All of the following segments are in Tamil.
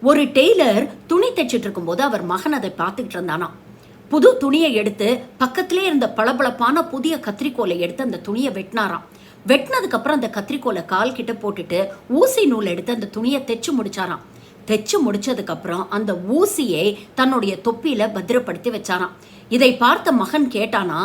ஒரு டெய்லர் துணி தைச்சிட்டு இருக்கும்போது அவர் மகன் அதை பார்த்துக்கிட்டு இருந்தானா. புது துணியை எடுத்து பக்கத்திலே இருந்த பளபளப்பான புதிய கத்திரிக்கோலை எடுத்து அந்த துணியை வெட்டினாராம். வெட்டினதுக்கு அப்புறம் அந்த கத்திரிக்கோலை கால் கிட்ட போட்டுட்டு ஊசி நூல் எடுத்து அந்த துணியை தைச்சு முடிச்சாராம். தைச்சு முடிச்சதுக்கு அப்புறம் அந்த ஊசியை தன்னுடைய தொப்பியில பத்திரப்படுத்தி வச்சாராம். இதை பார்த்த மகன் கேட்டானா,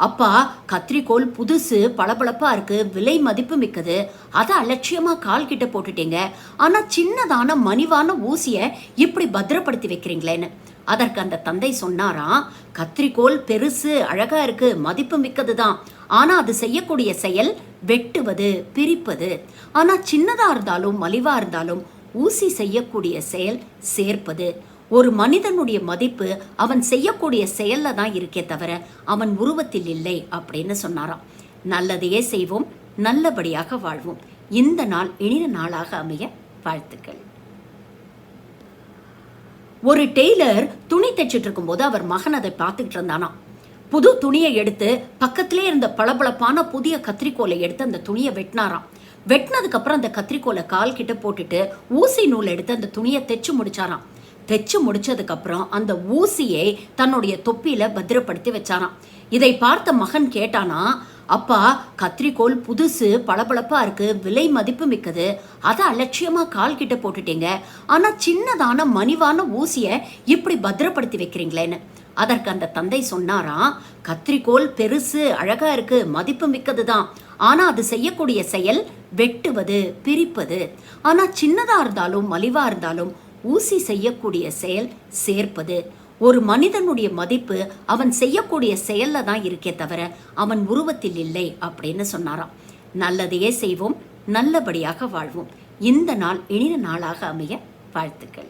அப்பா, கத்திரிக்கோல் புதுசு, பளபளப்பா இருக்கு, விலை மதிப்பு மிக்கது, அதை அலட்சியமா கால் கிட்ட போட்டுட்டீங்க, ஆனா சின்னதான மணிவான ஊசிய இப்படி பத்திரப்படுத்தி வைக்கிறீங்களேன்னு. அதற்கு அந்த தந்தை சொன்னாராம், கத்திரிக்கோல் பெருசு, அழகா இருக்கு, மதிப்பு மிக்கதுதான், ஆனா அது செய்யக்கூடிய செயல் வெட்டுவது, பிரிப்பது. ஆனா சின்னதா இருந்தாலும் மலிவா இருந்தாலும் ஊசி செய்யக்கூடிய செயல் சேர்ப்பது. ஒரு மனிதனுடைய மதிப்பு அவன் செய்யக்கூடிய செயல்ல தான் இருக்கே தவிர அவன் உருவத்தில் இல்லை அப்படின்னு சொன்னாராம். நல்லதையே செய்வோம், நல்லபடியாக வாழ்வோம். இந்த நாள் இனிய நாளாக அமைய வாழ்த்துக்கள். ஒரு டெய்லர் துணி தைச்சிட்டு இருக்கும்போது அவர் மகன் அதை பார்த்துக்கிட்டு இருந்தானா. புது துணியை எடுத்து பக்கத்திலே இருந்த பளபளப்பான புதிய கத்திரிக்கோலை எடுத்து அந்த துணியை வெட்டினாராம். வெட்டினதுக்கு அப்புறம் அந்த கத்திரிக்கோலை கால் கிட்ட போட்டுட்டு ஊசி நூல் எடுத்து அந்த துணியை தைச்சு முடிச்சாராம். தைச்சு முடிச்சதுக்கு அப்புறம் அந்த ஊசியை தன்னுடைய தொப்பியில பத்திரப்படுத்தி வச்சாராம். இதை பார்த்த மகன் கேட்டானா, அப்பா, கத்திரிக்கோல் புதுசு, பளபளப்பா இருக்கு, விலை மதிப்பு மிக்கது, அதை அலட்சியமா கால் கிட்ட போட்டுட்டீங்க, ஆனா சின்னதான மணிவான ஊசிய இப்படி பத்திரப்படுத்தி வைக்கிறீங்களேன்னு. அதற்கு அந்த தந்தை சொன்னாராம், கத்திரிக்கோல் பெருசு, அழகா இருக்கு, மதிப்பு மிக்கதுதான், ஆனா அது செய்யக்கூடிய செயல் வெட்டுவது, பிரிப்பது. ஆனா சின்னதா இருந்தாலும் மலிவா இருந்தாலும் ஊசி செய்யக்கூடிய செயல் சேர்ப்பது. ஒரு மனிதனுடைய மதிப்பு அவன் செய்யக்கூடிய செயல்ல தான் இருக்கே தவிர அவன் உருவத்தில் இல்லை அப்படின்னு சொன்னாராம். நல்லதையே செய்வோம், நல்லபடியாக வாழ்வோம். இந்த நாள் இனிய நாளாக அமைய வாழ்த்துக்கள்.